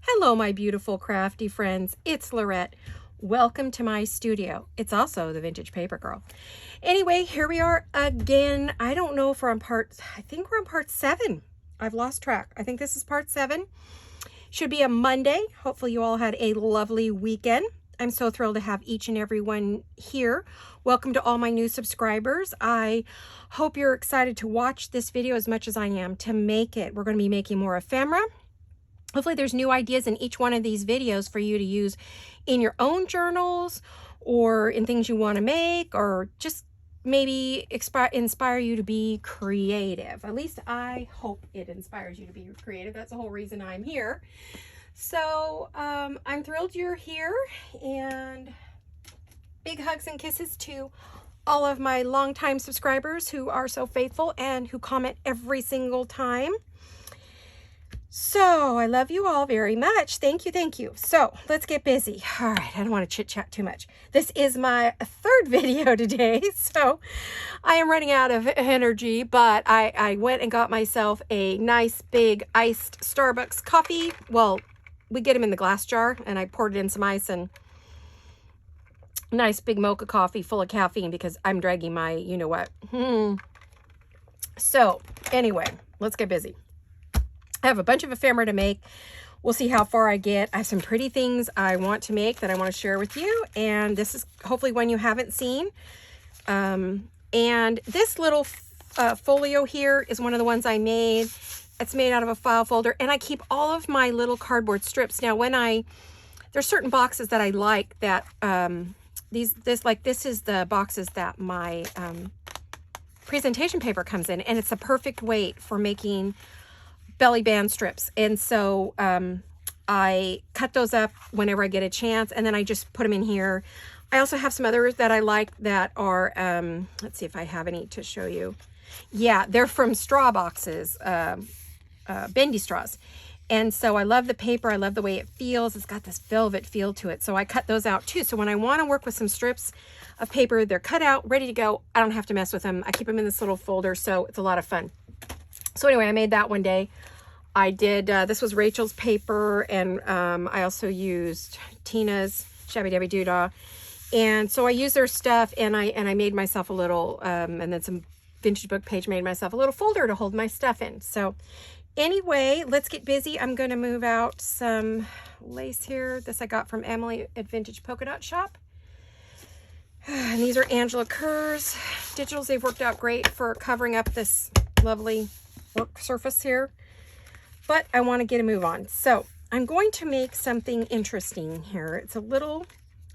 Hello, my beautiful crafty friends. It's Lorette. Welcome to my studio. It's also the Vintage Paper Girl. Anyway, here we are again. I don't know if we're on I think we're on part 7. I've lost track. I think this is part 7. Should be a Monday. Hopefully you all had a lovely weekend. I'm so thrilled to have each and every one here. Welcome to all my new subscribers. I hope you're excited to watch this video as much as I am to make it. We're going to be making more ephemera. Hopefully there's new ideas in each one of these videos for you to use in your own journals or in things you want to make, or just maybe inspire you to be creative. At least I hope it inspires you to be creative. That's the whole reason I'm here. So I'm thrilled you're here, and big hugs and kisses to all of my longtime subscribers who are so faithful and who comment every single time. So I love you all very much. Thank you. Thank you. So let's get busy. All right. I don't want to chit chat too much. This is my 3rd video today. So I am running out of energy, but I went and got myself a nice big iced Starbucks coffee. Well, we get them in the glass jar, and I poured it in some ice and nice big mocha coffee full of caffeine because I'm dragging my, you know what. So anyway, let's get busy. I have a bunch of ephemera to make. We'll see how far I get. I have some pretty things I want to make that I want to share with you. And this is hopefully one you haven't seen. And this little folio here is one of the ones I made. It's made out of a file folder. And I keep all of my little cardboard strips. Now, there's certain boxes that I like that, this is the boxes that my presentation paper comes in. And it's a perfect weight for making belly band strips. And so I cut those up whenever I get a chance, and then I just put them in here. I also have some others that I like that are let's see if I have any to show you. Yeah, they're from straw boxes, bendy straws. And so I love the paper. I love the way it feels. It's got this velvet feel to it. So I cut those out too. So when I want to work with some strips of paper, they're cut out, ready to go. I don't have to mess with them. I keep them in this little folder, so it's a lot of fun. So anyway, I made that one day. I did, this was Rachel's paper, and I also used Tina's Shabby Dabby Doodah. And so I used their stuff, and I made myself a little, and then some Vintage Book Page made myself a little folder to hold my stuff in. So anyway, let's get busy. I'm going to move out some lace here. This I got from Emily at Vintage Polka Dot Shop. And these are Angela Kerr's digitals. They've worked out great for covering up this lovely work surface here, but I want to get a move on. So I'm going to make something interesting here. It's a little,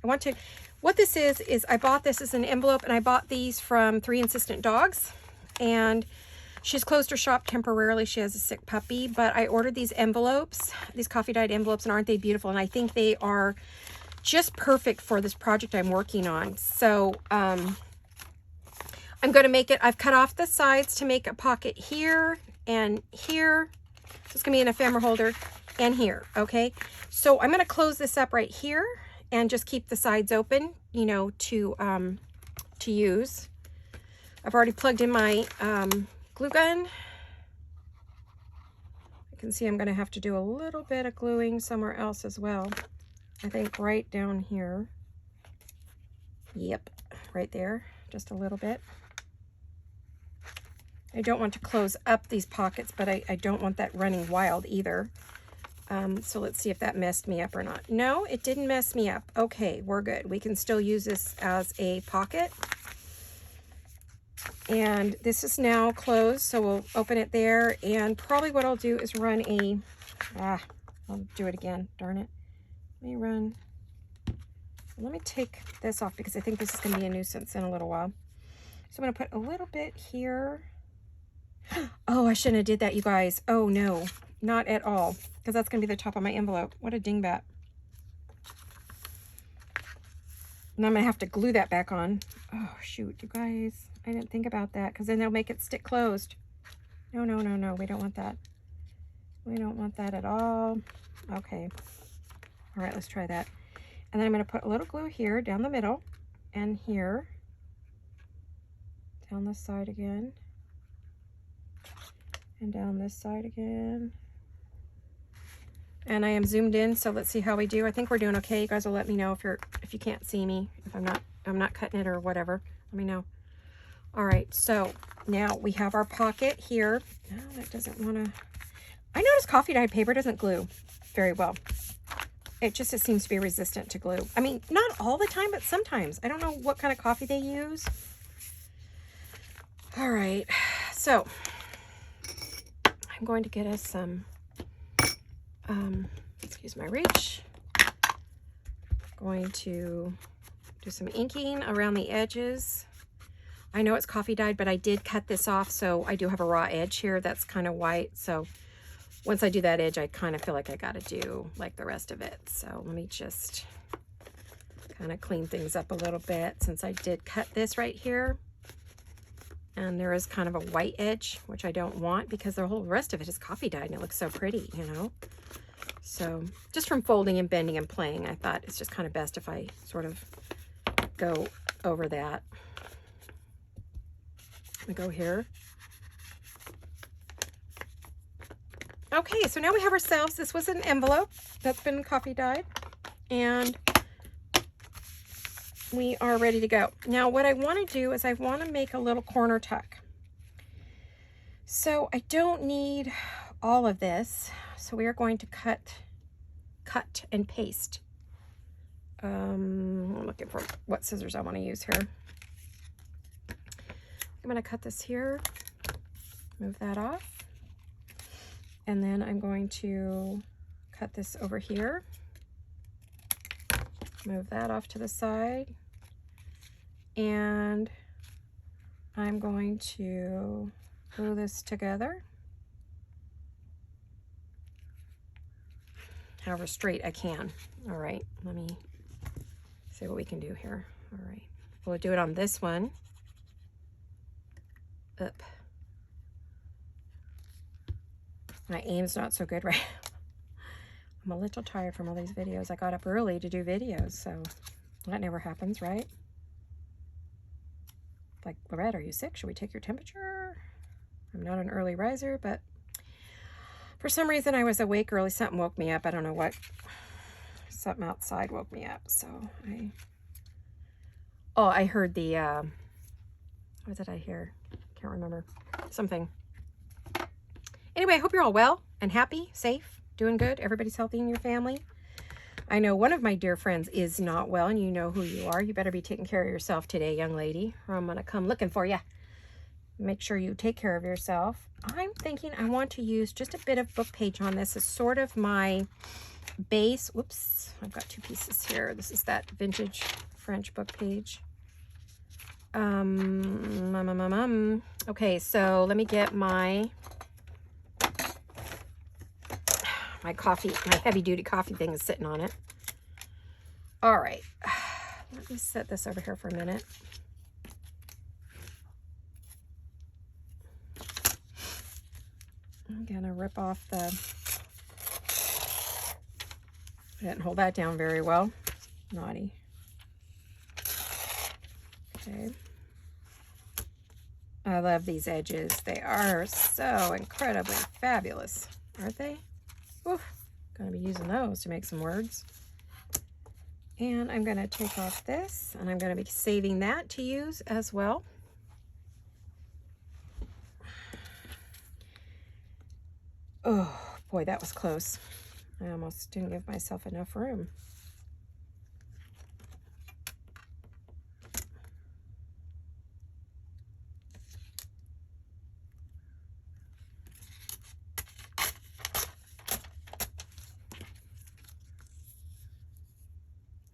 what this is I bought this as an envelope, and I bought these from 3 Insistent Dogs, and she's closed her shop temporarily. She has a sick puppy, but I ordered these envelopes, these coffee dyed envelopes, and aren't they beautiful? And I think they are just perfect for this project I'm working on. So I'm going to make it, I've cut off the sides to make a pocket here and here. So it's going to be an ephemera holder, and here, okay? So I'm going to close this up right here and just keep the sides open, you know, to use. I've already plugged in my glue gun. You can see I'm going to have to do a little bit of gluing somewhere else as well. I think right down here. Yep, right there, just a little bit. I don't want to close up these pockets, but I don't want that running wild either. So let's see if that messed me up or not. No, it didn't mess me up. Okay, we're good. We can still use this as a pocket. And this is now closed, so we'll open it there. And probably what I'll do is run I'll do it again, darn it. Let me take this off because I think this is going to be a nuisance in a little while. So I'm going to put a little bit here. Oh, I shouldn't have did that, you guys. Oh, no, not at all, because that's going to be the top of my envelope. What a dingbat. And I'm going to have to glue that back on. Oh, shoot, you guys. I didn't think about that, because then they'll make it stick closed. No, no, no, no. We don't want that. We don't want that at all. Okay. All right, let's try that. And then I'm going to put a little glue here down the middle and here. Down this side again. And down this side again. And I am zoomed in, so let's see how we do. I think we're doing okay. You guys will let me know if you can't see me, if I'm not cutting it or whatever. Let me know. All right, so now we have our pocket here. No, that doesn't want to. I noticed coffee dyed paper doesn't glue very well. It seems to be resistant to glue. I mean, not all the time, but sometimes. I don't know what kind of coffee they use. All right, so I'm going to get us some, excuse my reach. Going to do some inking around the edges. I know it's coffee dyed, but I did cut this off, so I do have a raw edge here that's kind of white. So once I do that edge, I kind of feel like I got to do like the rest of it. So let me just kind of clean things up a little bit since I did cut this right here. And there is kind of a white edge, which I don't want because the whole rest of it is coffee dyed and it looks so pretty, you know? So just from folding and bending and playing, I thought it's just kind of best if I sort of go over that. We go here. Okay, so now we have ourselves, this was an envelope that's been coffee dyed, and we are ready to go. Now what I want to do is I want to make a little corner tuck. So I don't need all of this, so we are going to cut and paste. I'm looking for what scissors I want to use here. I'm going to cut this here, move that off, and then I'm going to cut this over here, move that off to the side, and I'm going to glue this together however straight I can. All right, let me see what we can do here. All right, we'll do it on this one. Up. My aim's not so good, right? I'm a little tired from all these videos. I got up early to do videos, so that never happens, right? Like, Lorette, are you sick? Should we take your temperature? I'm not an early riser, but for some reason I was awake early. Something woke me up. I don't know what. Something outside woke me up, so I heard the, what did I hear? Can't remember. Something. Anyway, I hope you're all well and happy, safe, doing good. Everybody's healthy in your family. I know one of my dear friends is not well, and you know who you are. You better be taking care of yourself today, young lady, or I'm going to come looking for you. Make sure you take care of yourself. I'm thinking I want to use just a bit of book page on this as sort of my base. Whoops, I've got two pieces here. This is that vintage French book page. Okay, so let me get my coffee, my heavy duty coffee thing is sitting on it. All right, let me set this over here for a minute. I'm gonna rip off the, I didn't hold that down very well. Naughty. Okay. I love these edges. They are so incredibly fabulous, aren't they? Oof. Gonna be using those to make some words. And I'm gonna take off this, and I'm gonna be saving that to use as well. Oh boy, that was close. I almost didn't give myself enough room.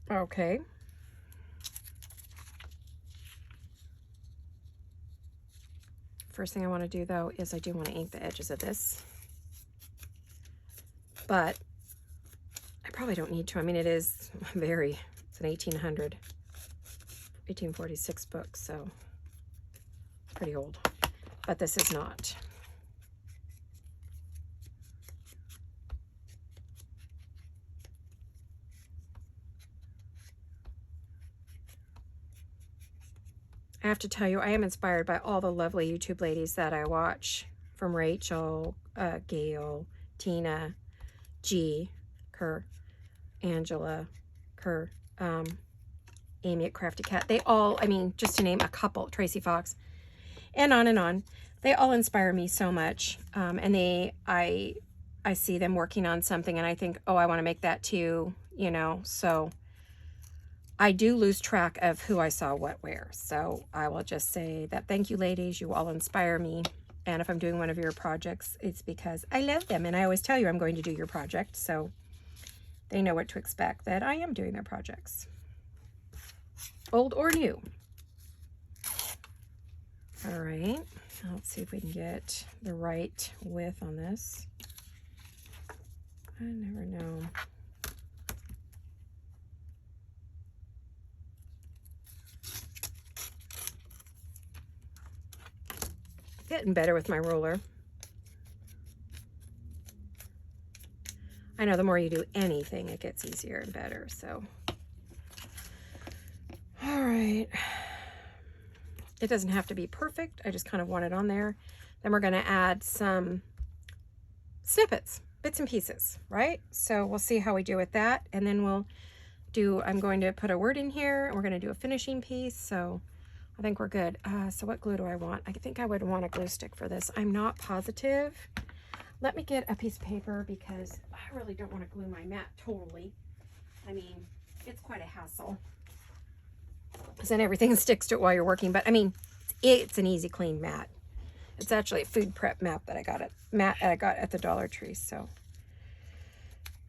Okay. First thing I want to do though is I do want to ink the edges of this. But I probably don't need to. I mean, it is it's an 1846 book, so it's pretty old. But this is not. I have to tell you, I am inspired by all the lovely YouTube ladies that I watch, from Rachel, Gail, Tina, G. Kerr, Angela Kerr, Amy at Crafty Cat. They all, I mean, just to name a couple, Tracy Fox, and on and on. They all inspire me so much. And I see them working on something and I think, oh, I want to make that too, you know. So I do lose track of who I saw what where. So I will just say that thank you, ladies. You all inspire me. And if I'm doing one of your projects, it's because I love them. And I always tell you I'm going to do your project. So they know what to expect, that I am doing their projects. Old or new. All right. Let's see if we can get the right width on this. I never know. Getting better with my ruler. I know the more you do anything, it gets easier and better, so. All right. It doesn't have to be perfect. I just kind of want it on there. Then we're gonna add some snippets, bits and pieces, right? So we'll see how we do with that. And then we'll do, I'm going to put a word in here and we're gonna do a finishing piece. So I think we're good. So what glue do I want? I think I would want a glue stick for this. I'm not positive. Let me get a piece of paper because I really don't want to glue my mat totally. I mean, it's quite a hassle. Because then everything sticks to it while you're working. But I mean, it's an easy clean mat. It's actually a food prep mat that I got at the Dollar Tree. So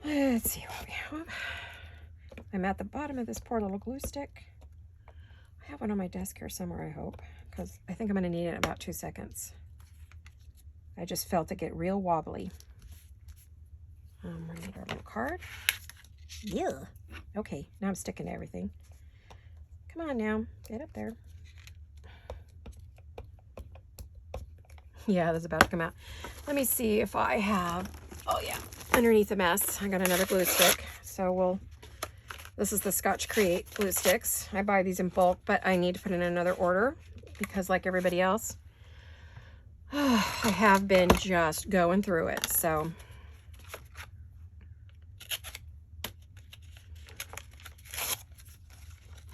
let's see what we have. I'm at the bottom of this poor little glue stick. I have one on my desk here somewhere, I hope, because I think I'm going to need it in about 2 seconds. I just felt it get real wobbly. We need our little card. Yeah. Okay, now I'm sticking to everything. Come on now, get up there. Yeah, that's about to come out. Let me see if I have, oh yeah, underneath the mess, I got another glue stick. So this is the Scotch Create glue sticks. I buy these in bulk, but I need to put in another order because like everybody else, I have been just going through it. So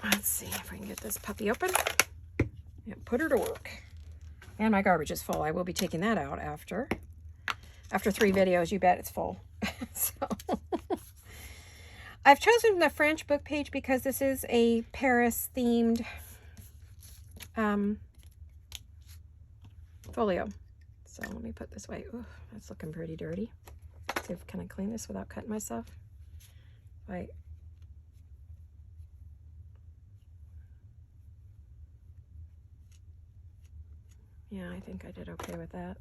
let's see if we can get this puppy open and put her to work. And my garbage is full. I will be taking that out after 3 videos. You bet it's full. So I've chosen the French book page because this is a Paris themed folio. So let me put this away. Ooh, that's looking pretty dirty. Let's see if can I clean this without cutting myself. Right. Yeah, I think I did okay with that.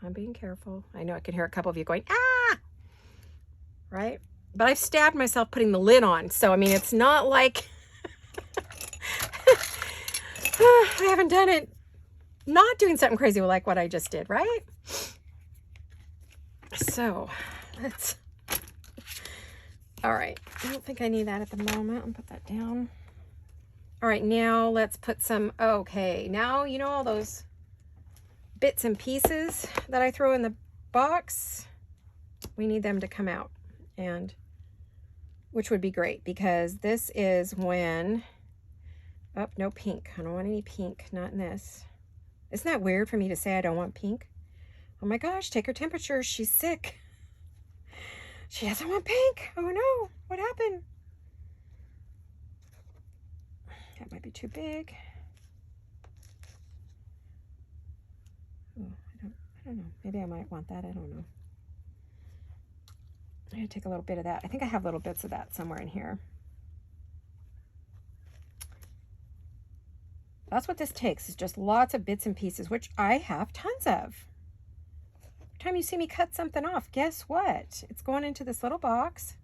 I'm being careful. I know I can hear a couple of you going, ah! Right? But I've stabbed myself putting the lid on. So, I mean, it's not like I haven't done it not doing something crazy like what I just did, right? So, let's, all right. I don't think I need that at the moment. I'll put that down. All right, now let's put some, okay, now you know all those bits and pieces that I throw in the box? We need them to come out, and which would be great because this is when, oh, no pink. I don't want any pink, not in this. Isn't that weird for me to say I don't want pink? Oh my gosh, take her temperature. She's sick. She doesn't want pink. Oh no, what happened? That might be too big. Oh, I don't know. Maybe I might want that. I don't know. I'm going to take a little bit of that. I think I have little bits of that somewhere in here. That's what this takes, is just lots of bits and pieces, which I have tons of. Every time you see me cut something off, guess what? It's going into this little box,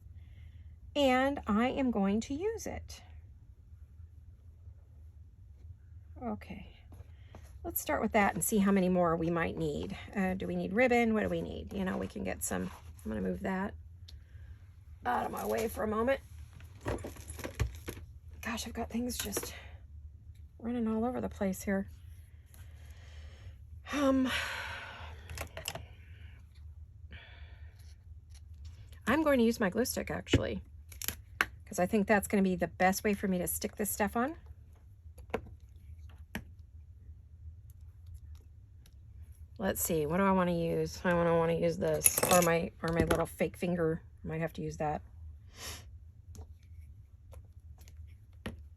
and I am going to use it. Okay, let's start with that and see how many more we might need. Do we need ribbon? What do we need? You know, we can get some. I'm going to move that out of my way for a moment. Gosh, I've got things just running all over the place here. I'm going to use my glue stick actually, because I think that's going to be the best way for me to stick this stuff on. Let's see, what do I want to use? I want to use this, or my little fake finger. Might have to use that.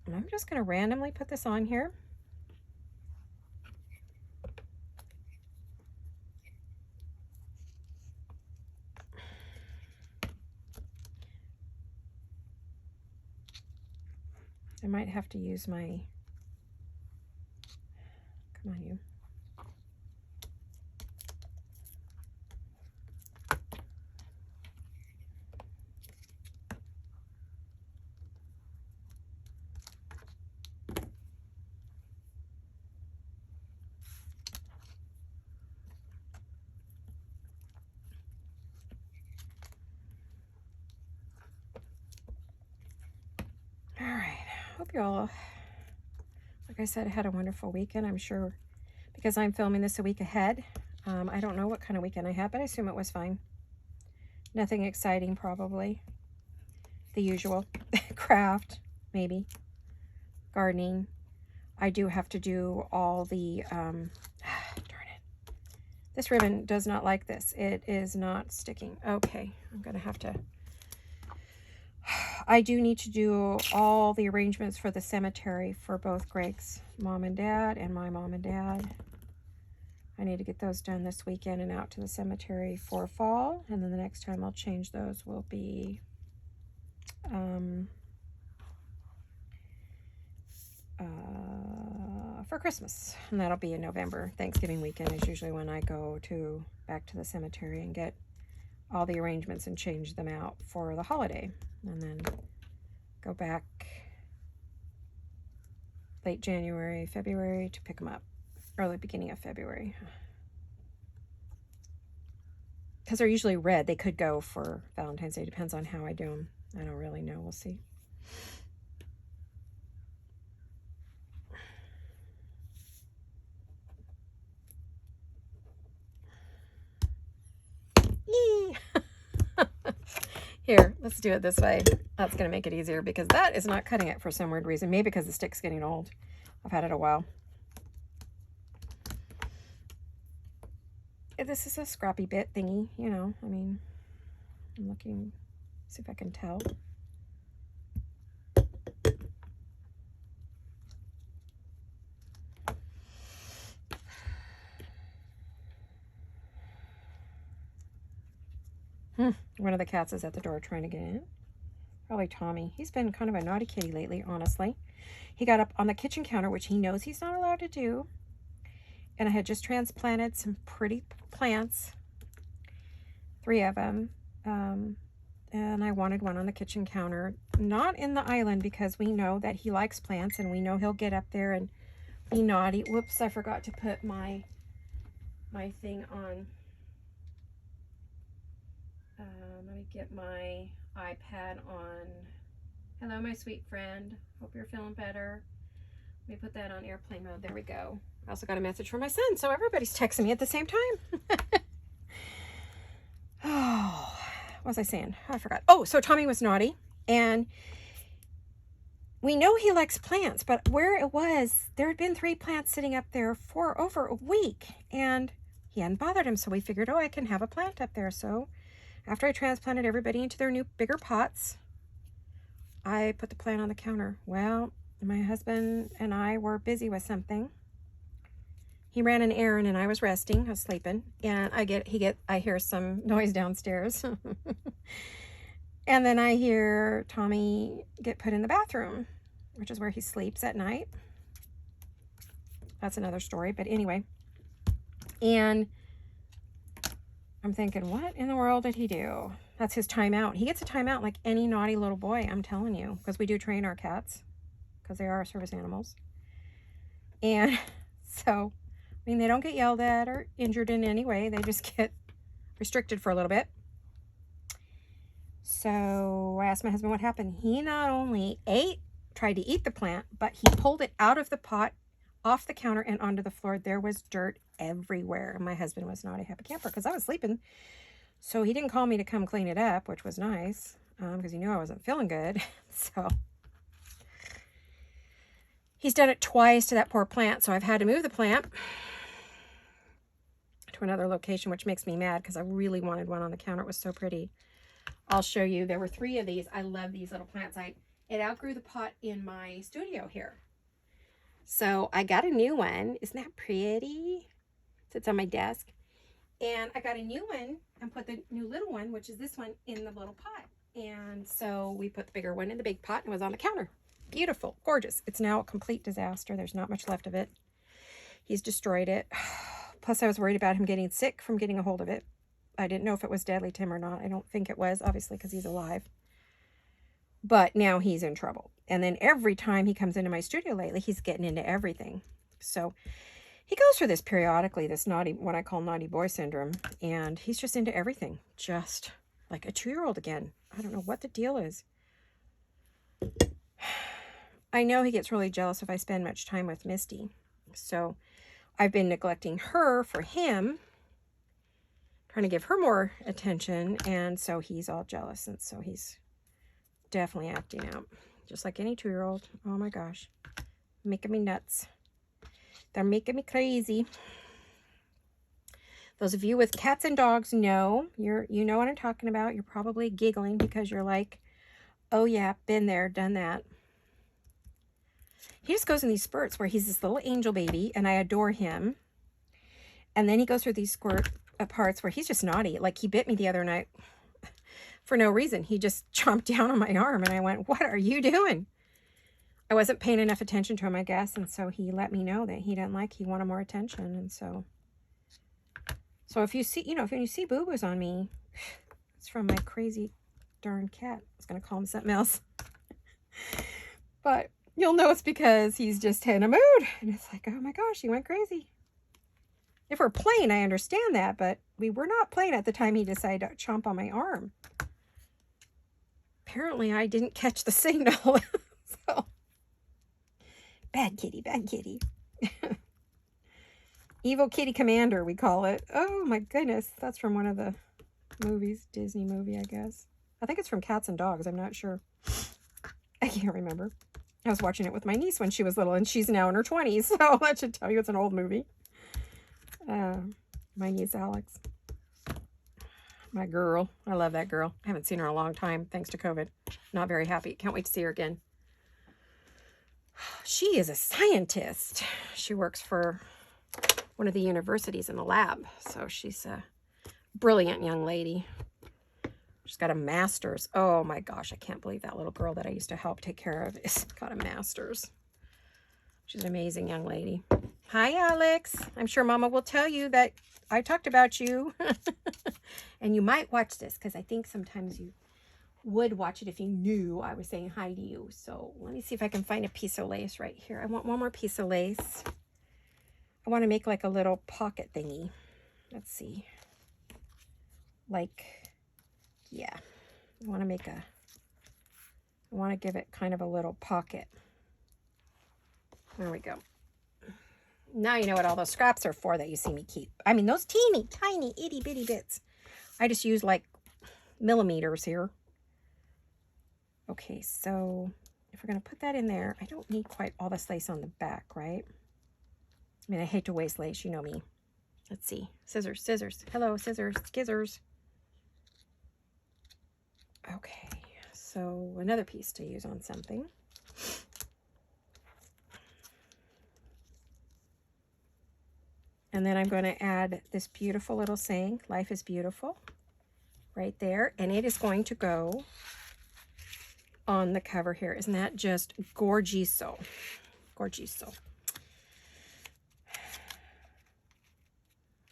And I'm just going to randomly put this on here. I might have to use my, come on you. All right, hope you all, like I said, had a wonderful weekend. I'm sure because I'm filming this a week ahead. I don't know what kind of weekend I had, but I assume it was fine. Nothing exciting, probably. The usual. Craft, maybe. Gardening. I do have to do all the, darn it. This ribbon does not like this. It is not sticking. Okay, I'm going to have to. I do need to do all the arrangements for the cemetery for both Greg's mom and dad and my mom and dad. I need to get those done this weekend and out to the cemetery for fall. And then the next time I'll change those will be for Christmas. And that'll be in November. Thanksgiving weekend is usually when I go back to the cemetery and get all the arrangements and change them out for the holiday. And then go back late January, February to pick them up. Early beginning of February. Because they're usually red. They could go for Valentine's Day. Depends on how I do them. I don't really know. We'll see. Yee! Here, let's do it this way. That's going to make it easier because that is not cutting it for some weird reason. Maybe because the stick's getting old. I've had it a while. This is a scrappy bit thingy, you know. I mean, I'm looking, see if I can tell. One of the cats is at the door trying to get in. Probably Tommy. He's been kind of a naughty kitty lately, honestly. He got up on the kitchen counter, which he knows he's not allowed to do. And I had just transplanted some pretty plants, 3 of them. And I wanted one on the kitchen counter, not in the island, because we know that he likes plants and we know he'll get up there and be naughty. Whoops, I forgot to put my thing on. Let me get my iPad on. Hello, my sweet friend. Hope you're feeling better. Let me put that on airplane mode. There we go. I also got a message from my son, so everybody's texting me at the same time. Oh, what was I saying? Oh, I forgot. Oh, so Tommy was naughty, and we know he likes plants, but where it was, there had been 3 plants sitting up there for over a week, and he hadn't bothered him, so we figured, oh, I can have a plant up there. So after I transplanted everybody into their new bigger pots, I put the plant on the counter. Well, my husband and I were busy with something. He ran an errand and I was resting. I was sleeping, and I hear some noise downstairs. And then I hear Tommy get put in the bathroom, which is where he sleeps at night. That's another story, but anyway. And I'm thinking, what in the world did he do? That's his timeout. He gets a timeout like any naughty little boy, I'm telling you, because we do train our cats, because they are our service animals. And so, I mean, they don't get yelled at or injured in any way. They just get restricted for a little bit. So I asked my husband what happened. He not only tried to eat the plant, but he pulled it out of the pot, off the counter, and onto the floor. There was dirt everywhere. And my husband was not a happy camper because I was sleeping. So he didn't call me to come clean it up, which was nice, because he knew I wasn't feeling good. So he's done it twice to that poor plant, so I've had to move the plant to another location, which makes me mad because I really wanted one on the counter. It was so pretty. I'll show you. There were 3 of these. I love these little plants. It outgrew the pot in my studio here. So I got a new one. Isn't that pretty? Sits on my desk. And I got a new one and put the new little one, which is this one, in the little pot. And so we put the bigger one in the big pot and it was on the counter. Beautiful, gorgeous. It's now a complete disaster. There's not much left of it. He's destroyed it. Plus I was worried about him getting sick from getting a hold of it. I didn't know if it was deadly to him or not. I don't think it was, obviously, because he's alive. But now he's in trouble. And then every time he comes into my studio lately, he's getting into everything. So he goes through this periodically, this naughty, what I call naughty boy syndrome. And he's just into everything. Just like a 2-year-old again. I don't know what the deal is. I know he gets really jealous if I spend much time with Misty. So I've been neglecting her for him, trying to give her more attention. And so he's all jealous. And so he's definitely acting out. Just like any 2-year-old. Oh my gosh. Making me nuts. They're making me crazy. Those of you with cats and dogs know. You know what I'm talking about. You're probably giggling because you're like, oh yeah, been there, done that. He just goes in these spurts where he's this little angel baby and I adore him. And then he goes through these parts where he's just naughty. Like he bit me the other night for no reason. He just chomped down on my arm and I went, what are you doing? I wasn't paying enough attention to him, I guess. And so he let me know that he didn't like, he wanted more attention. And so if you see, if you see boo-boos on me, it's from my crazy darn cat. I was going to call him something else. But you'll know it's because he's just in a mood. And it's like, oh my gosh, he went crazy. If we're playing, I understand that. But we were not playing at the time he decided to chomp on my arm. Apparently, I didn't catch the signal. So, bad kitty, bad kitty. Evil Kitty Commander, we call it. Oh my goodness. That's from one of the movies. Disney movie, I guess. I think it's from Cats and Dogs. I'm not sure. I can't remember. I was watching it with my niece when she was little, and she's now in her 20s. So that should tell you it's an old movie. My niece, Alex. My girl. I love that girl. I haven't seen her in a long time, thanks to COVID. Not very happy. Can't wait to see her again. She is a scientist. She works for one of the universities in the lab. So she's a brilliant young lady. She's got a master's. Oh my gosh, I can't believe that little girl that I used to help take care of is got a master's. She's an amazing young lady. Hi, Alex. I'm sure Mama will tell you that I talked about you. And you might watch this because I think sometimes you would watch it if you knew I was saying hi to you. So let me see if I can find a piece of lace right here. I want one more piece of lace. I want to make like a little pocket thingy. Let's see. Like, yeah. I want to give it kind of a little pocket. There we go. Now you know what all those scraps are for that you see me keep. I mean, those teeny, tiny, itty bitty bits. I just use like millimeters here. Okay, so if we're going to put that in there, I don't need quite all this lace on the back, right? I mean, I hate to waste lace, you know me. Let's see. Scissors, scissors. Hello, scissors, skizzers. Okay, so another piece to use on something. And then I'm going to add this beautiful little saying, life is beautiful, right there. And it is going to go on the cover here. Isn't that just gorgeous-o? Gorgeous-o.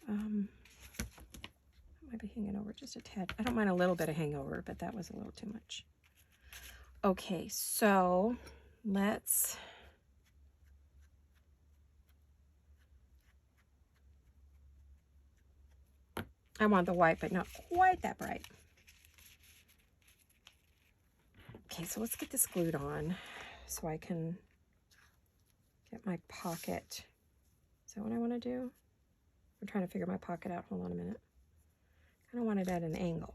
Might be hanging over just a tad. I don't mind a little bit of hangover, but that was a little too much. Okay, so let's... I want the white, but not quite that bright. Okay, so let's get this glued on so I can get my pocket. Is that what I want to do? I'm trying to figure my pocket out. Hold on a minute. I don't want it at an angle.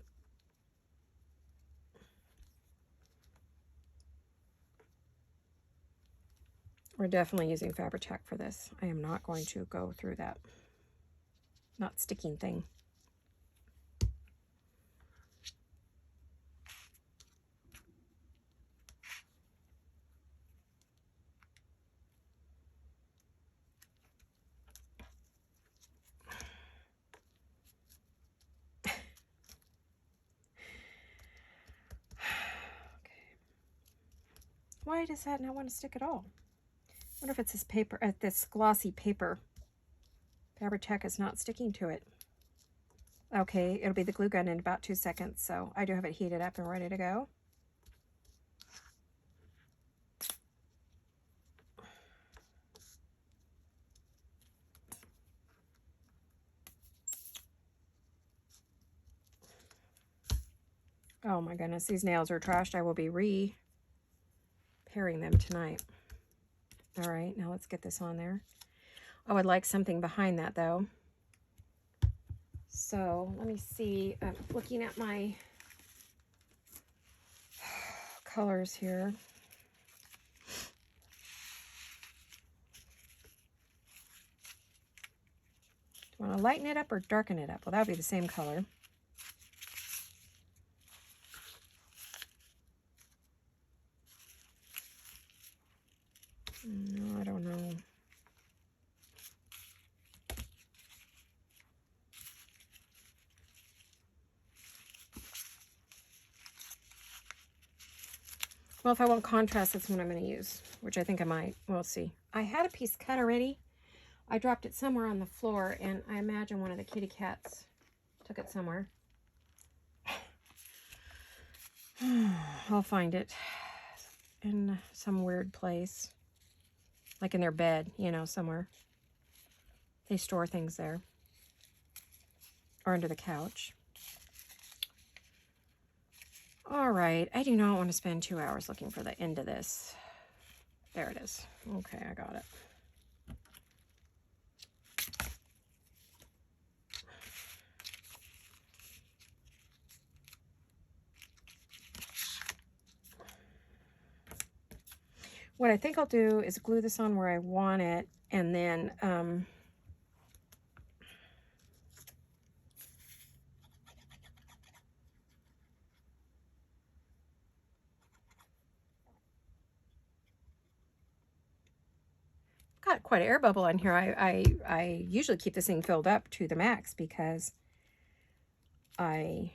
We're definitely using Fabri-Tac for this. I am not going to go through that not sticking thing. Why does that not want to stick at all? I wonder if it's this paper, this glossy paper. Fabri-Tac is not sticking to it. Okay, it'll be the glue gun in about 2 seconds, so I do have it heated up and ready to go. Oh my goodness, these nails are trashed. I will be repairing them tonight. All right, now let's get this on there. I would like something behind that though. So let me see, I'm looking at my colors here. Do you want to lighten it up or darken it up? Well, that would be the same color. No, I don't know. Well, if I want contrast, that's what I'm going to use, which I think I might. We'll see. I had a piece cut already. I dropped it somewhere on the floor, and I imagine one of the kitty cats took it somewhere. I'll find it in some weird place, like in their bed, you know, somewhere. They store things there, or under the couch. All right, I do not want to spend 2 hours looking for the end of this. There it is. Okay, I got it. What I think I'll do is glue this on where I want it, and then got quite an air bubble on here. I usually keep this thing filled up to the max because I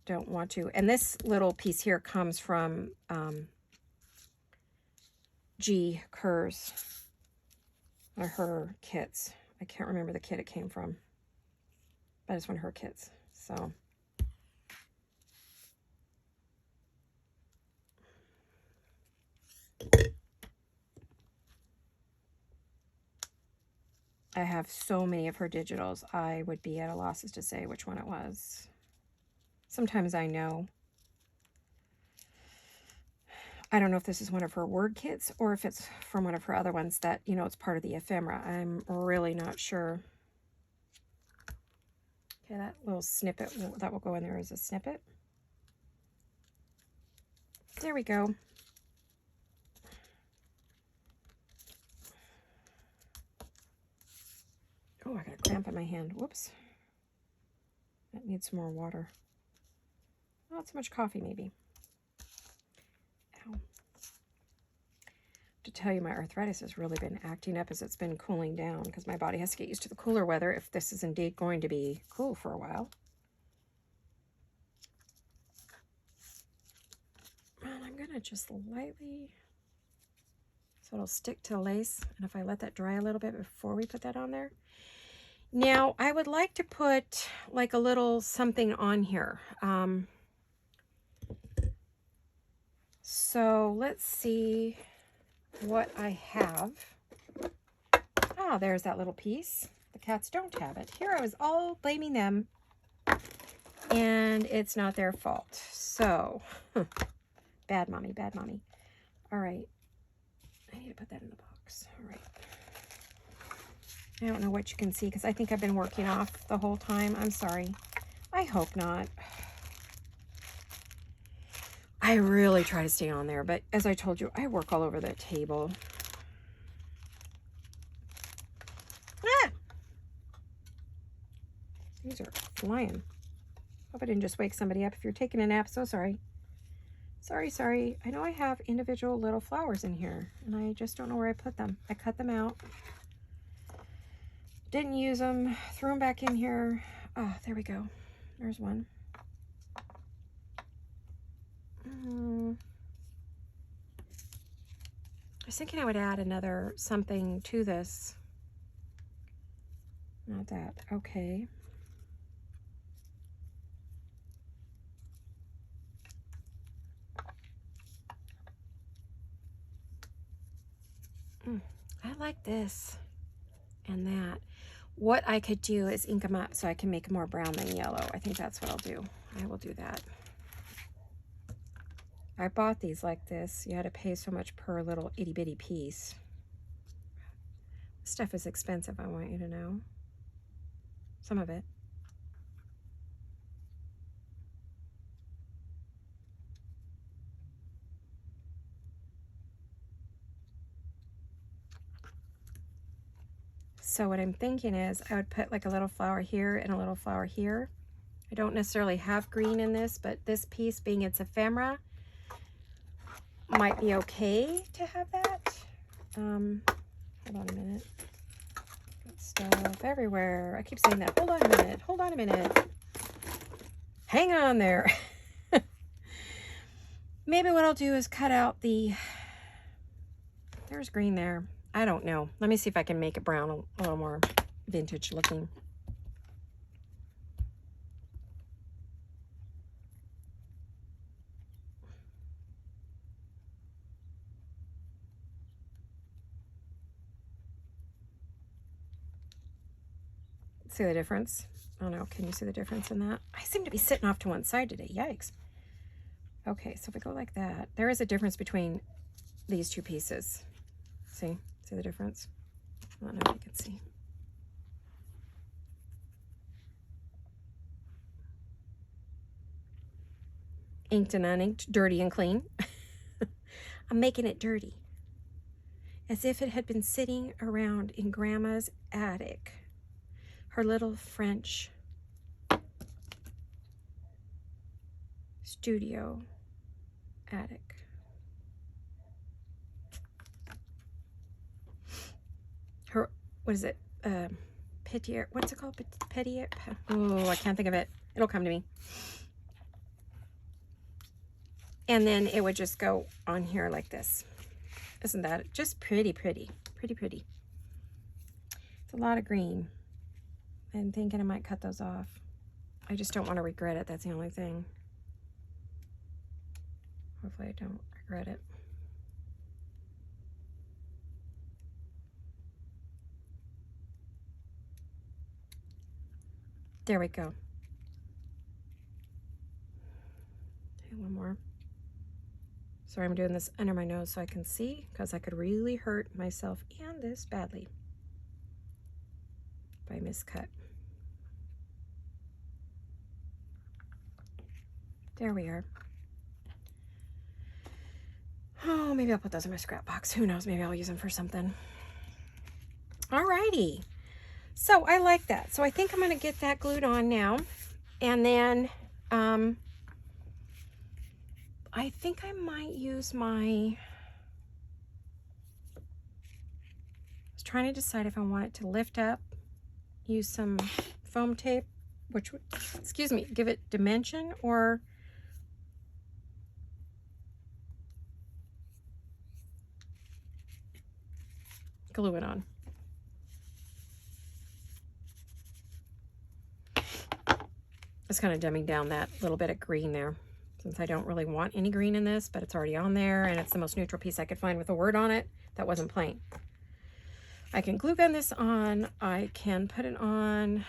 don't want to. And this little piece here comes from G. Kerr's, or her kits. I can't remember the kit it came from, but it's one of her kits. So I have so many of her digitals, I would be at a loss to say which one it was. Sometimes I know. I don't know if this is one of her word kits or if it's from one of her other ones that, you know, it's part of the ephemera. I'm really not sure. Okay, that little snippet, that will go in there as a snippet. There we go. Oh, I got a clamp in my hand. Whoops. That needs some more water. Not so much coffee, maybe. Ow. To tell you, my arthritis has really been acting up as it's been cooling down because my body has to get used to the cooler weather if this is indeed going to be cool for a while. And I'm going to just lightly, so it'll stick to the lace. And if I let that dry a little bit before we put that on there. Now, I would like to put like a little something on here. So let's see what I have. Ah, there's that little piece. The cats don't have it. Here I was all blaming them, and it's not their fault. So, bad mommy, bad mommy. All right. I need to put that in the box. All right. I don't know what you can see because I think I've been working off the whole time. I'm sorry. I hope not. I really try to stay on there, but as I told you, I work all over that table. Ah! These are flying. Hope I didn't just wake somebody up. If you're taking a nap, so sorry. Sorry. I know I have individual little flowers in here, and I just don't know where I put them. I cut them out. Didn't use them. Threw them back in here. Ah, there we go. There's one. I was thinking I would add another something to this. Not that. Okay. I like this and that. What I could do is ink them up so I can make them more brown than yellow. I think that's what I'll do. I will do that. I bought these like this. You had to pay so much per little itty bitty piece. This stuff is expensive, I want you to know. Some of it. So what I'm thinking is I would put like a little flower here and a little flower here. I don't necessarily have green in this, but this piece, being its ephemera, might be okay to have that. Hold on a minute. Got stuff everywhere. I keep saying that. Hold on a minute. Hold on a minute. Hang on there. Maybe what I'll do is cut out the... There's green there. I don't know. Let me see if I can make it brown a little more vintage looking. See the difference? I don't know. Can you see the difference in that? I seem to be sitting off to one side today. Yikes. Okay, so if we go like that, there is a difference between these two pieces. See? See the difference? I don't know if you can see. Inked and uninked, dirty and clean. I'm making it dirty. As if it had been sitting around in Grandma's attic. Her little French studio attic. Her, what is it? Petier, what's it called? Petier? Oh, I can't think of it. It'll come to me. And then it would just go on here like this. Isn't that just pretty, pretty, pretty, pretty? It's a lot of green. I'm thinking I might cut those off. I just don't want to regret it. That's the only thing. Hopefully I don't regret it. There we go. Okay, one more. Sorry, I'm doing this under my nose so I can see, because I could really hurt myself and this badly by miscut. There we are. Oh, maybe I'll put those in my scrap box. Who knows? Maybe I'll use them for something. Alrighty. So I like that. So I think I'm going to get that glued on now. And then I think I might use my... I was trying to decide if I want it to lift up, use some foam tape, which would, excuse me, give it dimension, or glue it on. It's kind of dumbing down that little bit of green there, since I don't really want any green in this, but it's already on there, and it's the most neutral piece I could find with a word on it that wasn't plain. I can glue gun this on. I can put it on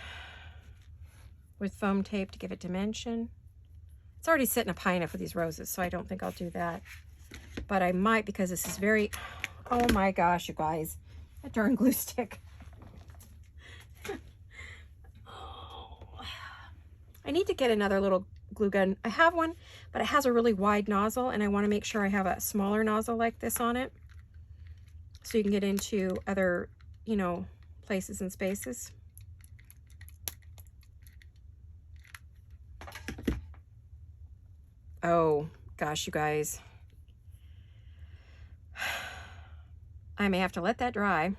with foam tape to give it dimension. It's already sitting a pie enough with these roses, so I don't think I'll do that. But I might, because this is very... Oh my gosh, you guys. That darn glue stick. I need to get another little glue gun. I have one, but it has a really wide nozzle, and I want to make sure I have a smaller nozzle like this on it, so you can get into other, you know, places and spaces. Oh, gosh, you guys. I may have to let that dry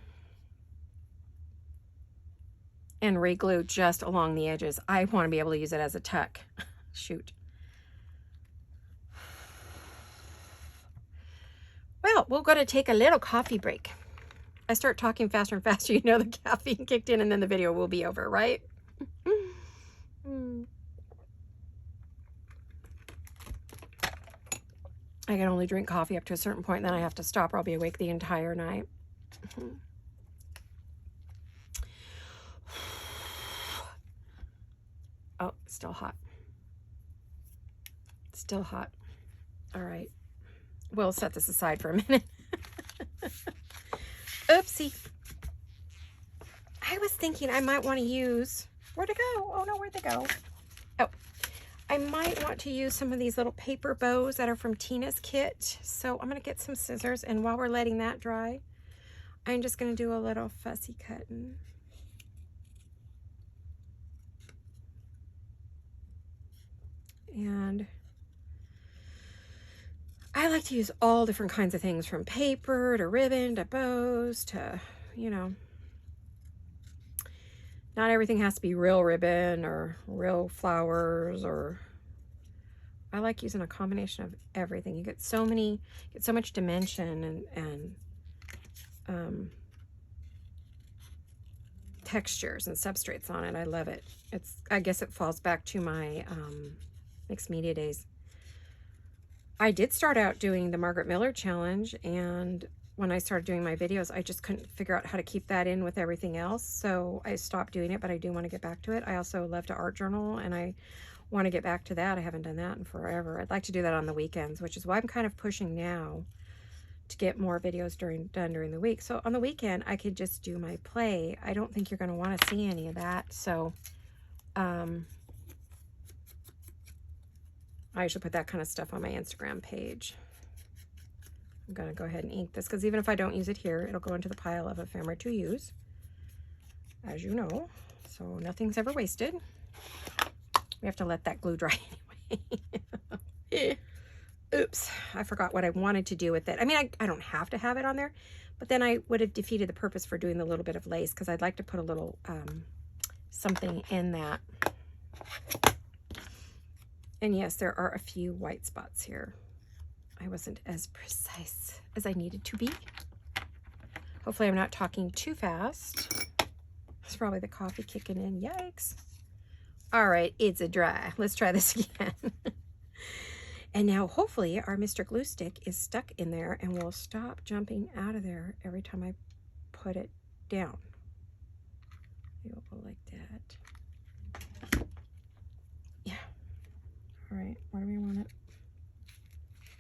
and re-glue just along the edges. I want to be able to use it as a tuck. Shoot. Well, we're going to take a little coffee break. I start talking faster and faster, you know the caffeine kicked in, and then the video will be over, right? I can only drink coffee up to a certain point, and then I have to stop or I'll be awake the entire night. Oh, still hot. Still hot. All right. We'll set this aside for a minute. Oopsie. I was thinking I might want to use... Where'd it go? Oh, no, where'd they go? Oh, I might want to use some of these little paper bows that are from Tina's kit. So I'm going to get some scissors, and while we're letting that dry, I'm just going to do a little fussy cutting. And I like to use all different kinds of things, from paper to ribbon to bows to, you know, not everything has to be real ribbon or real flowers, or I like using a combination of everything. You get so much dimension and textures and substrates on it. I love it. I guess it falls back to my mixed media days. I did start out doing the Margaret Miller challenge, and when I started doing my videos, I just couldn't figure out how to keep that in with everything else, so I stopped doing it, but I do want to get back to it. I also love to art journal, and I want to get back to that. I haven't done that in forever. I'd like to do that on the weekends, which is why I'm kind of pushing now to get more videos done during the week. So on the weekend, I could just do my play. I don't think you're going to want to see any of that, so I usually put that kind of stuff on my Instagram page. I'm going to go ahead and ink this, because even if I don't use it here, it'll go into the pile of ephemera to use, as you know. So nothing's ever wasted. We have to let that glue dry anyway. Oops, I forgot what I wanted to do with it. I mean, I don't have to have it on there, but then I would have defeated the purpose for doing the little bit of lace, because I'd like to put a little something in that. And yes, there are a few white spots here. I wasn't as precise as I needed to be. Hopefully I'm not talking too fast. It's probably the coffee kicking in. Yikes. All right, it's a dry. Let's try this again. And now hopefully our Mr. Glue Stick is stuck in there and will stop jumping out of there every time I put it down. It'll go like that. Yeah. All right, where do we want it?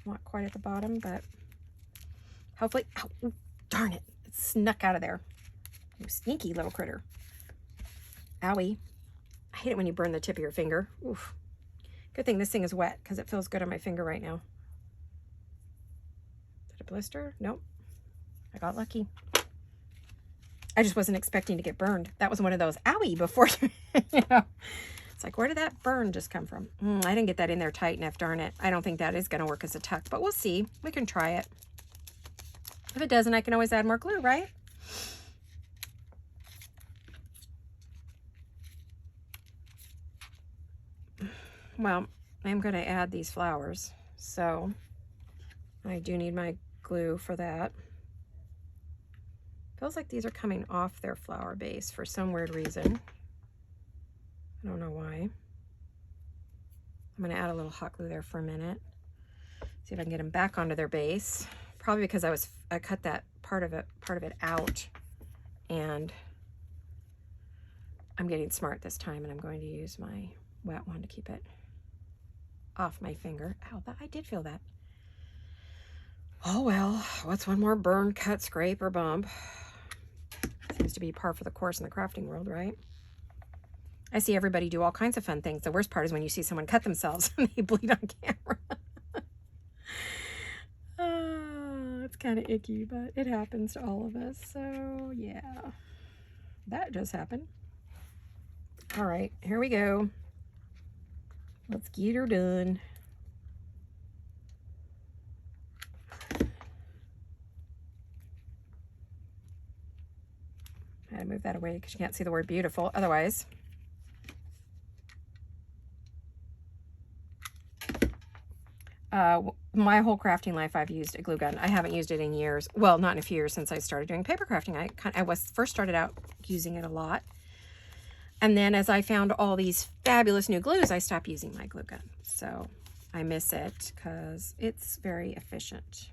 Not quite at the bottom, but hopefully, oh, darn it, it snuck out of there. You sneaky little critter. Owie. I hate it when you burn the tip of your finger. Oof. Good thing this thing is wet, because it feels good on my finger right now. Did it blister? Nope. I got lucky. I just wasn't expecting to get burned. That was one of those owie before, you know. It's like, where did that burn just come from? I didn't get that in there tight enough, darn it. I don't think that is going to work as a tuck, but we'll see. We can try it. If it doesn't, I can always add more glue, right? Well, I'm going to add these flowers, so I do need my glue for that. Feels like these are coming off their flower base for some weird reason. I don't know why. I'm going to add a little hot glue there for a minute. See if I can get them back onto their base. Probably because I cut that part of it out, and I'm getting smart this time, and I'm going to use my wet one to keep it off my finger. Ow, I did feel that. Oh well, what's one more burn, cut, scrape, or bump? Seems to be par for the course in the crafting world, right? I see everybody do all kinds of fun things. The worst part is when you see someone cut themselves and they bleed on camera. It's kind of icky, but it happens to all of us. So yeah, that just happened. All right, here we go. Let's get her done. I gotta move that away because you can't see the word beautiful otherwise. My whole crafting life I've used a glue gun. I haven't used it in years. Well, not in a few years since I started doing paper crafting. I first started out using it a lot. And then as I found all these fabulous new glues, I stopped using my glue gun. So I miss it because it's very efficient.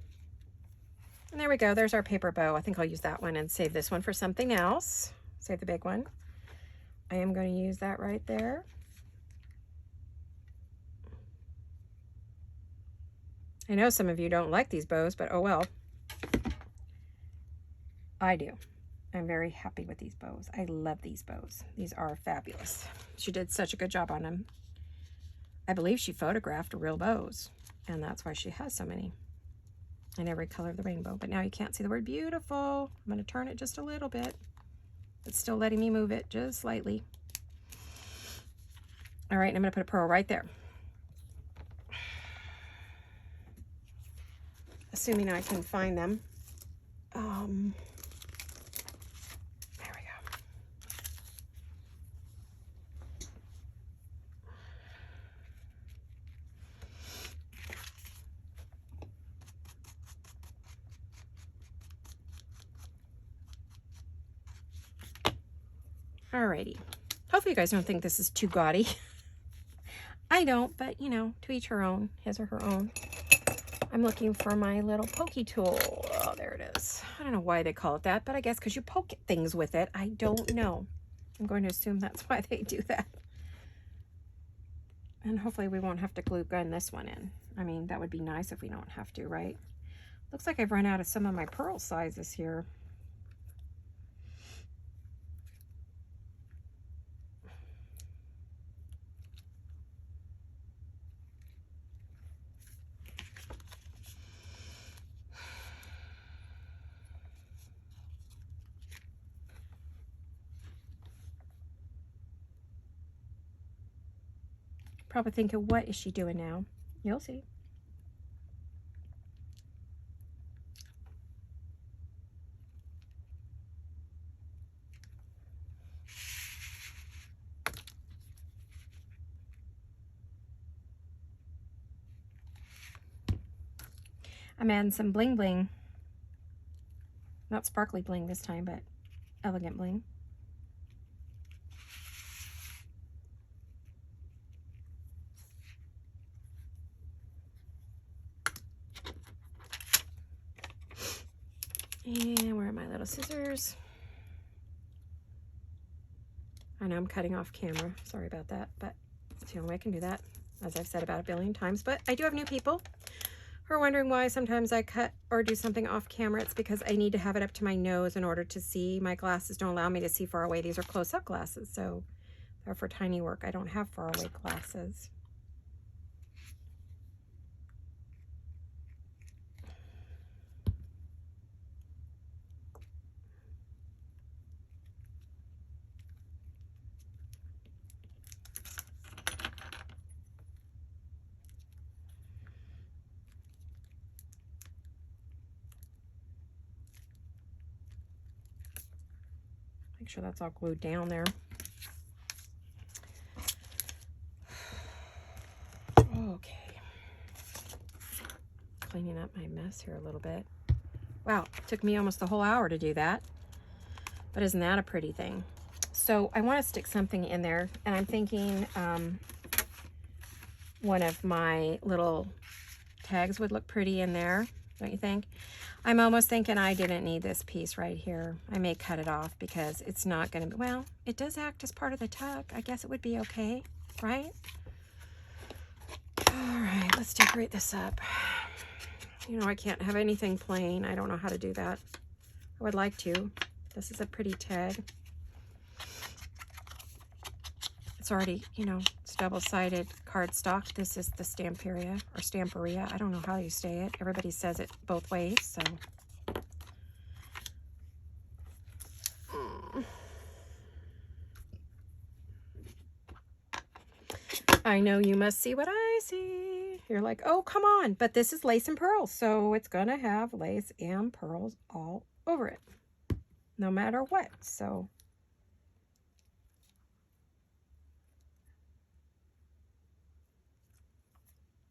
And there we go. There's our paper bow. I think I'll use that one and save this one for something else. Save the big one. I am going to use that right there. I know some of you don't like these bows, but oh well. I do. I'm very happy with these bows. I love these bows. These are fabulous. She did such a good job on them. I believe she photographed real bows, and that's why she has so many. In every color of the rainbow. But now you can't see the word beautiful. I'm going to turn it just a little bit. It's still letting me move it just slightly. All right, and I'm going to put a pearl right there. Assuming I can find them. There we go. Alrighty. Hopefully you guys don't think this is too gaudy. I don't, but you know, to each her own, his or her own. I'm looking for my little pokey tool. Oh, there it is. I don't know why they call it that, but I guess because you poke things with it. I don't know. I'm going to assume that's why they do that. And hopefully we won't have to glue gun this one in. I mean, that would be nice if we don't have to, right? Looks like I've run out of some of my pearl sizes here. Probably thinking, what is she doing now? You'll see. I'm adding some bling bling. Not sparkly bling this time, but elegant bling. And where are my little scissors? I know I'm cutting off camera. Sorry about that, but it's the only way I can do that, as I've said about a billion times. But I do have new people who are wondering why sometimes I cut or do something off camera. It's because I need to have it up to my nose in order to see. My glasses don't allow me to see far away. These are close-up glasses, so they're for tiny work. I don't have far-away glasses. Make sure that's all glued down there. Okay. Cleaning up my mess here a little bit. Wow, it took me almost the whole hour to do that. But isn't that a pretty thing? So I want to stick something in there, and I'm thinking one of my little tags would look pretty in there, don't you think? I'm almost thinking I didn't need this piece right here. I may cut it off because it's not going to be, well, it does act as part of the tuck. I guess it would be okay, right? All right, let's decorate this up. You know, I can't have anything plain. I don't know how to do that. I would like to. This is a pretty tag. It's already, you know, it's double-sided cardstock. This is the Stamperia or Stamperia. I don't know how you say it. Everybody says it both ways, so. I know you must see what I see. You're like, oh, come on. But this is lace and pearls, so it's going to have lace and pearls all over it, no matter what. So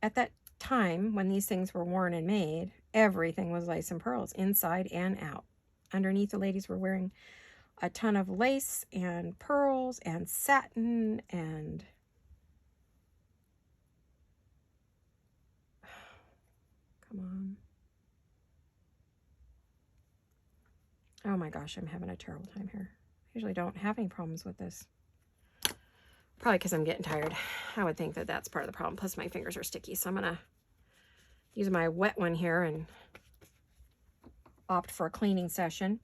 at that time when these things were worn and made, everything was lace and pearls, inside and out. Underneath, the ladies were wearing a ton of lace and pearls and satin and come on. Oh my gosh, I'm having a terrible time here. I usually don't have any problems with this. Probably because I'm getting tired. I would think that that's part of the problem. Plus my fingers are sticky, so I'm going to use my wet one here and opt for a cleaning session.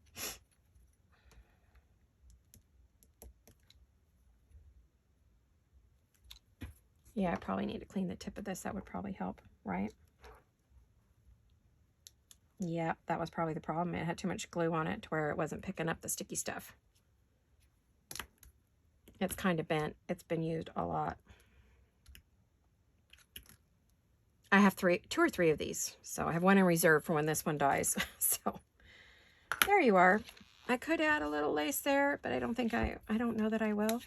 Yeah, I probably need to clean the tip of this. That would probably help, right? Yeah, that was probably the problem. It had too much glue on it to where it wasn't picking up the sticky stuff. It's kind of bent. It's been used a lot. I have two or three of these, so I have one in reserve for when this one dies. So there you are. I could add a little lace there, but I don't think I don't know that I will.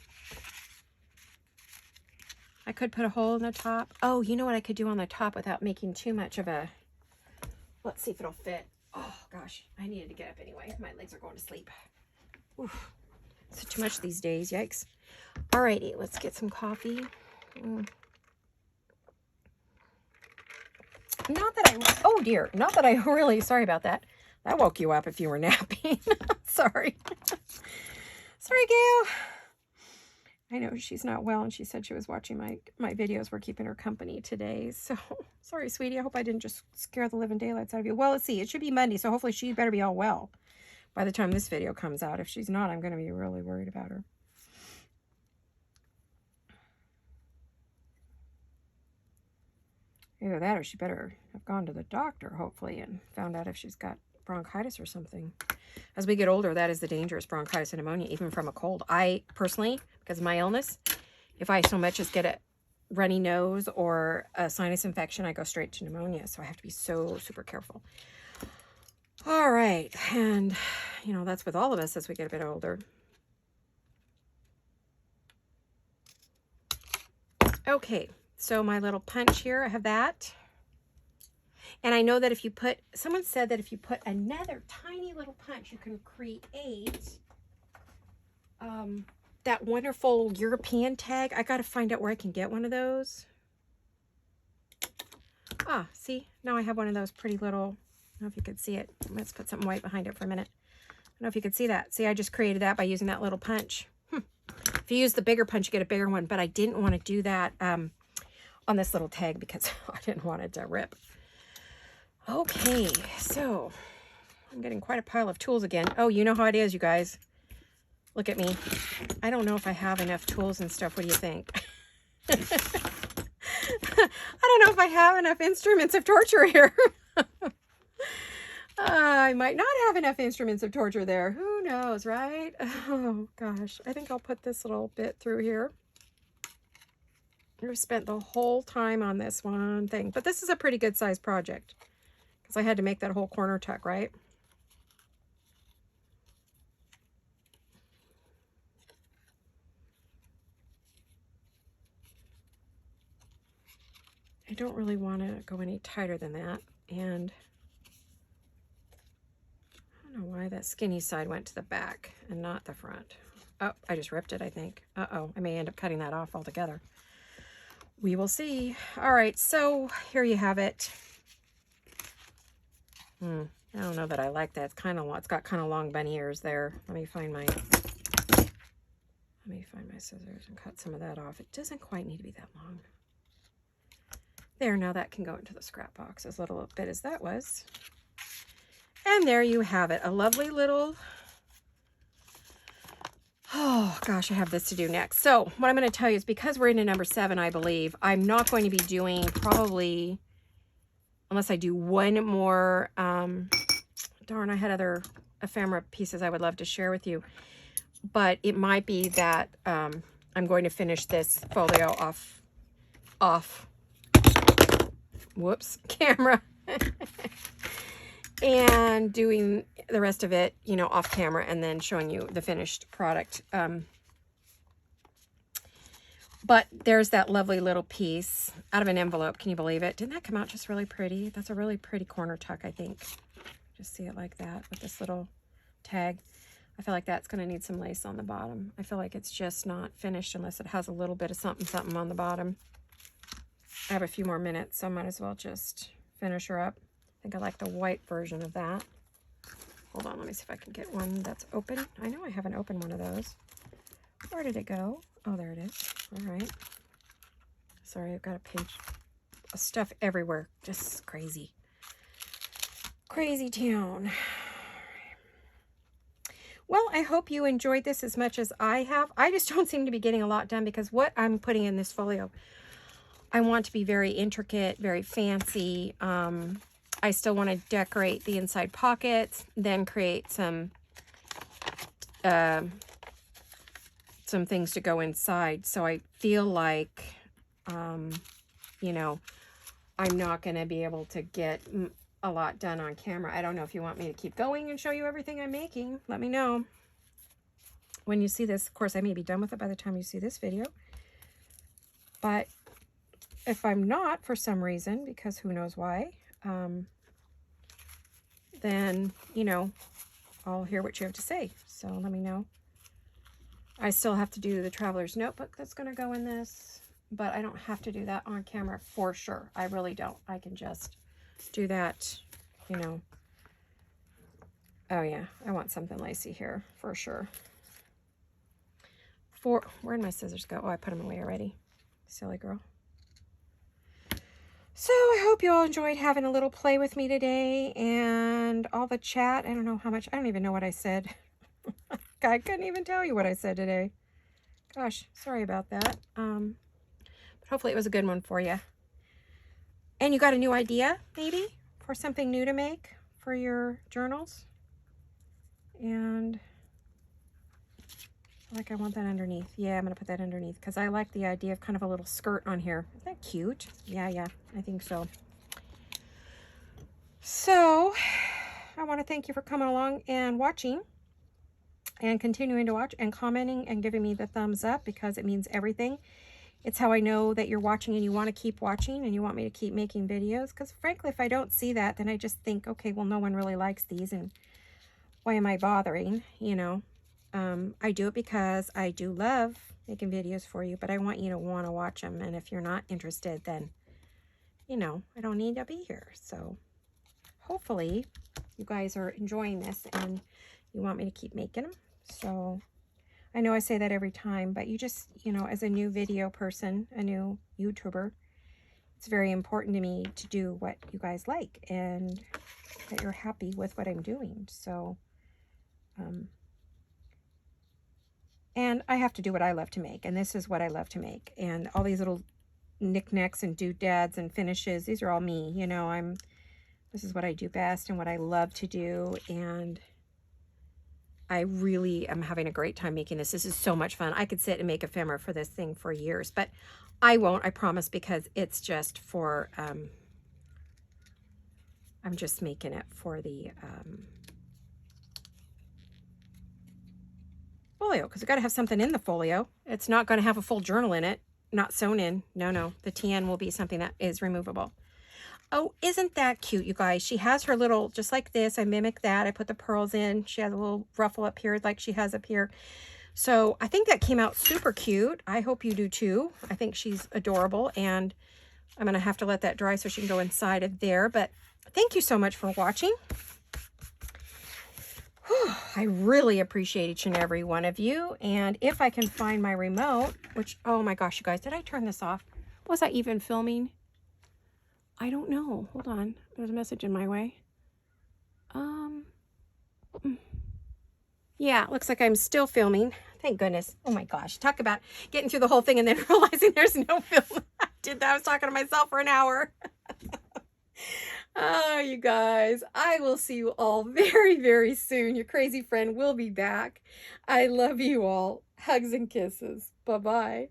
I could put a hole in the top. Oh, you know what I could do on the top without making too much of a, let's see if it'll fit. Oh gosh, I needed to get up anyway. My legs are going to sleep. Oof. It's too much these days, yikes. Alrighty, let's get some coffee. Not that I, oh dear, not that I really, sorry about that. That woke you up if you were napping. Sorry. Sorry, Gail. I know she's not well, and she said she was watching my videos. We're keeping her company today. So, sorry, sweetie. I hope I didn't just scare the living daylights out of you. Well, let's see. It should be Monday, so hopefully she better be all well by the time this video comes out. If she's not, I'm going to be really worried about her. Either that or she better have gone to the doctor, hopefully, and found out if she's got bronchitis or something. As we get older, that is the dangerous bronchitis and pneumonia, even from a cold. I personally, because of my illness, if I so much as get a runny nose or a sinus infection, I go straight to pneumonia. So I have to be so super careful. All right. And, you know, that's with all of us as we get a bit older. Okay. So my little punch here, I have that. And I know that if you put, someone said that if you put another tiny little punch, you can create that wonderful European tag. I got to find out where I can get one of those. Ah, see, now I have one of those pretty little, I don't know if you could see it. Let's put something white behind it for a minute. I don't know if you could see that. See, I just created that by using that little punch. If you use the bigger punch, you get a bigger one, but I didn't want to do that on this little tag because I didn't want it to rip. Okay, so I'm getting quite a pile of tools again. Oh, you know how it is, you guys. Look at me. I don't know if I have enough tools and stuff. What do you think? I don't know if I have enough instruments of torture here. I might not have enough instruments of torture there. Who knows, right? Oh, gosh. I think I'll put this little bit through here. I've spent the whole time on this one thing. But this is a pretty good sized project. Because I had to make that whole corner tuck, right? I don't really want to go any tighter than that. And I don't know why that skinny side went to the back and not the front. Oh, I just ripped it, I think. Uh-oh, I may end up cutting that off altogether. We will see. All right, so here you have it. I don't know that I like that. It's kind of long. It's got kind of long bunny ears there. Let me find my scissors and cut some of that off. It doesn't quite need to be that long. There, now that can go into the scrap box as little a bit as that was. And there you have it. A lovely little Oh gosh, I have this to do next. So what I'm going to tell you is, because we're into number 7, I believe, I'm not going to be doing, probably, unless I do one more, darn, I had other ephemera pieces I would love to share with you, but it might be that I'm going to finish this folio off, whoops, camera, and doing the rest of it, you know, off camera, and then showing you the finished product. But there's that lovely little piece out of an envelope. Can you believe it? Didn't that come out just really pretty? That's a really pretty corner tuck, I think. Just see it like that with this little tag. I feel like that's going to need some lace on the bottom. I feel like it's just not finished unless it has a little bit of something on the bottom. I have a few more minutes, so I might as well just finish her up. I think I like the white version of that. Hold on, let me see if I can get one that's open. I know I haven't opened one of those. Where did it go? Oh, there it is. All right. Sorry, I've got a page of stuff everywhere. Just crazy. Crazy town. Well, I hope you enjoyed this as much as I have. I just don't seem to be getting a lot done, because what I'm putting in this folio, I want to be very intricate, very fancy. I still want to decorate the inside pockets, then create some things to go inside. So I feel like, you know, I'm not going to be able to get a lot done on camera. I don't know if you want me to keep going and show you everything I'm making. Let me know when you see this. Of course, I may be done with it by the time you see this video. But if I'm not, for some reason, because who knows why, then, you know, I'll hear what you have to say. So let me know. I still have to do the traveler's notebook that's going to go in this, but I don't have to do that on camera for sure. I really don't. I can just do that, you know. Oh yeah, I want something lacy here for sure. Where'd my scissors go? Oh, I put them away already. Silly girl. So I hope you all enjoyed having a little play with me today, and all the chat. I don't know how much. I don't even know what I said. I couldn't even tell you what I said today. Gosh, sorry about that. But hopefully it was a good one for you. And you got a new idea, maybe, for something new to make for your journals. And I want that underneath. Yeah, I'm going to put that underneath, because I like the idea of kind of a little skirt on here. Isn't that cute? Yeah, I think so. So I want to thank you for coming along and watching, and continuing to watch, and commenting and giving me the thumbs up, because it means everything. It's how I know that you're watching and you want to keep watching and you want me to keep making videos. Because frankly, if I don't see that, then I just think, okay, well, no one really likes these, and why am I bothering, you know? I do it because I do love making videos for you, but I want you to want to watch them. And if you're not interested, then, you know, I don't need to be here. So hopefully you guys are enjoying this and you want me to keep making them. So I know I say that every time, but you just, you know, as a new video person, a new YouTuber, it's very important to me to do what you guys like and that you're happy with what I'm doing. So, and I have to do what I love to make, and this is what I love to make. And all these little knickknacks and doodads and finishes, these are all me, you know. This is what I do best and what I love to do, and I really am having a great time making this. This is so much fun. I could sit and make ephemera for this thing for years, but I won't, I promise, because it's just for, I'm just making it for the folio, because I've got to have something in the folio. It's not going to have a full journal in it, not sewn in. No, the TN will be something that is removable. Oh, isn't that cute, you guys? She has her little, just like this. I mimic that. I put the pearls in. She has a little ruffle up here like she has up here. So I think that came out super cute. I hope you do too. I think she's adorable, and I'm going to have to let that dry so she can go inside of there. But thank you so much for watching. Whew, I really appreciate each and every one of you. And if I can find my remote, which, oh my gosh, you guys, did I turn this off? Was I even filming? I don't know. Hold on. There's a message in my way. Yeah, looks like I'm still filming. Thank goodness. Oh my gosh. Talk about getting through the whole thing and then realizing there's no film. I did that. I was talking to myself for an hour. Oh, you guys, I will see you all very, very soon. Your crazy friend will be back. I love you all. Hugs and kisses. Bye-bye.